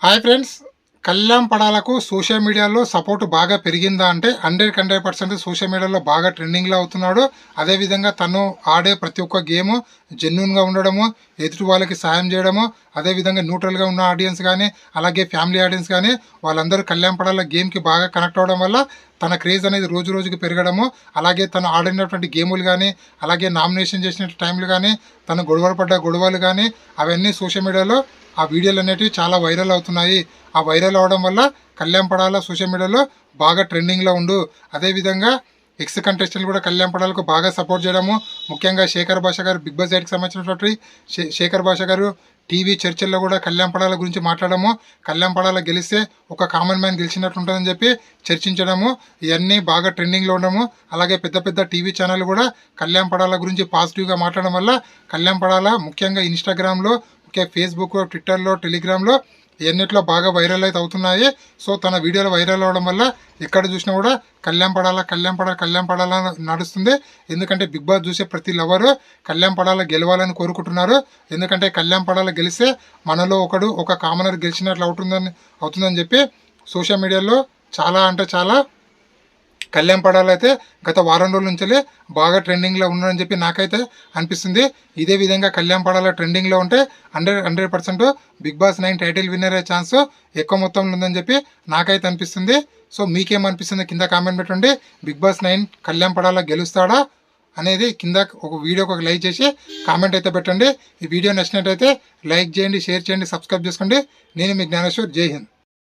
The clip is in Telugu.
హాయ్ ఫ్రెండ్స్, కళ్యాణ్ పడాలకు సోషల్ మీడియాలో సపోర్ట్ బాగా పెరిగిందా అంటే 100% సోషల్ మీడియాలో బాగా ట్రెండింగ్లో అవుతున్నాడు. అదేవిధంగా తను ఆడే ప్రతి ఒక్క గేమ్ జెన్యున్గా ఉండడము, ఎదుటి వాళ్ళకి సాయం చేయడము, అదేవిధంగా న్యూట్రల్గా ఉన్న ఆడియన్స్ కానీ అలాగే ఫ్యామిలీ ఆడియన్స్ కానీ వాళ్ళందరూ కళ్యాణ్ పడాల గేమ్కి బాగా కనెక్ట్ అవ్వడం వల్ల తన క్రేజ్ అనేది రోజు రోజుకి పెరగడము, అలాగే తను ఆడినటువంటి గేములు కానీ అలాగే నామినేషన్ చేసిన టైంలు కానీ తను గొడవలు గొడవలు కానీ అవన్నీ సోషల్ మీడియాలో ఆ వీడియోలు అనేటివి చాలా వైరల్ అవుతున్నాయి. ఆ వైరల్ అవడం వల్ల కళ్యాణ్ పడాల సోషల్ మీడియాలో బాగా ట్రెండింగ్లో ఉండు. అదేవిధంగా ఎక్స్ కంటెస్టెంట్లు కూడా కళ్యాణ్ పడాలకు బాగా సపోర్ట్ చేయడము, ముఖ్యంగా శేఖర్ భాష గారు బిగ్ బాస్ 8కి సంబంధించినటువంటి శేఖర్ భాష గారు టీవీ చర్చల్లో కూడా కళ్యాణ్ పడాల గురించి మాట్లాడము, కళ్యాణ్ పడాల గెలిస్తే ఒక కామన్ మ్యాన్ గెలిచినట్టు ఉంటుందని చెప్పి చర్చించడము, ఇవన్నీ బాగా ట్రెండింగ్లో ఉండడము. అలాగే పెద్ద పెద్ద టీవీ ఛానల్ కూడా కళ్యాణ్ పడాల గురించి పాజిటివ్గా మాట్లాడడం వల్ల కళ్యాణ్ పడాల ముఖ్యంగా ఇన్స్టాగ్రామ్లో, ఫేస్బుక్, ట్విట్టర్లో, టెలిగ్రామ్లో ఇవన్నిట్లో బాగా వైరల్ అయితే అవుతున్నాయి. సో తన వీడియోలు వైరల్ అవ్వడం వల్ల ఎక్కడ చూసినా కూడా కళ్యాణ్ పడాల నడుస్తుంది. ఎందుకంటే బిగ్ బాస్ చూసే ప్రతి లవరు కళ్యాణ్ పడాల గెలవాలని కోరుకుంటున్నారు. ఎందుకంటే కళ్యాణ్ పడాల గెలిస్తే మనలో ఒక కామనర్ గెలిచినట్లు అవుతుందని చెప్పి సోషల్ మీడియాలో చాలా అంటే చాలా కళ్యాణ్ పడాల అయితే గత వారం రోజుల నుంచి బాగా ట్రెండింగ్లో ఉన్నారని చెప్పి నాకైతే అనిపిస్తుంది. ఇదే విధంగా కళ్యాణ్ పడాల ట్రెండింగ్లో ఉంటే 100% బిగ్ బాస్ 9 టైటిల్ విన్నర్ అయ్యే ఛాన్స్ ఎక్కువ మొత్తంలో ఉందని చెప్పి నాకైతే అనిపిస్తుంది. సో మీకేమనిపిస్తుంది కింద కామెంట్ పెట్టండి. బిగ్ బాస్ 9 కళ్యాణ్ పడాల గెలుస్తాడా అనేది కింద ఒక వీడియోకి ఒక లైక్ చేసి కామెంట్ అయితే పెట్టండి. ఈ వీడియో నచ్చినట్టయితే లైక్ చేయండి, షేర్ చేయండి, సబ్స్క్రైబ్ చేసుకోండి. నేను మీ జ్ఞానేశ్వర్. జై హింద్.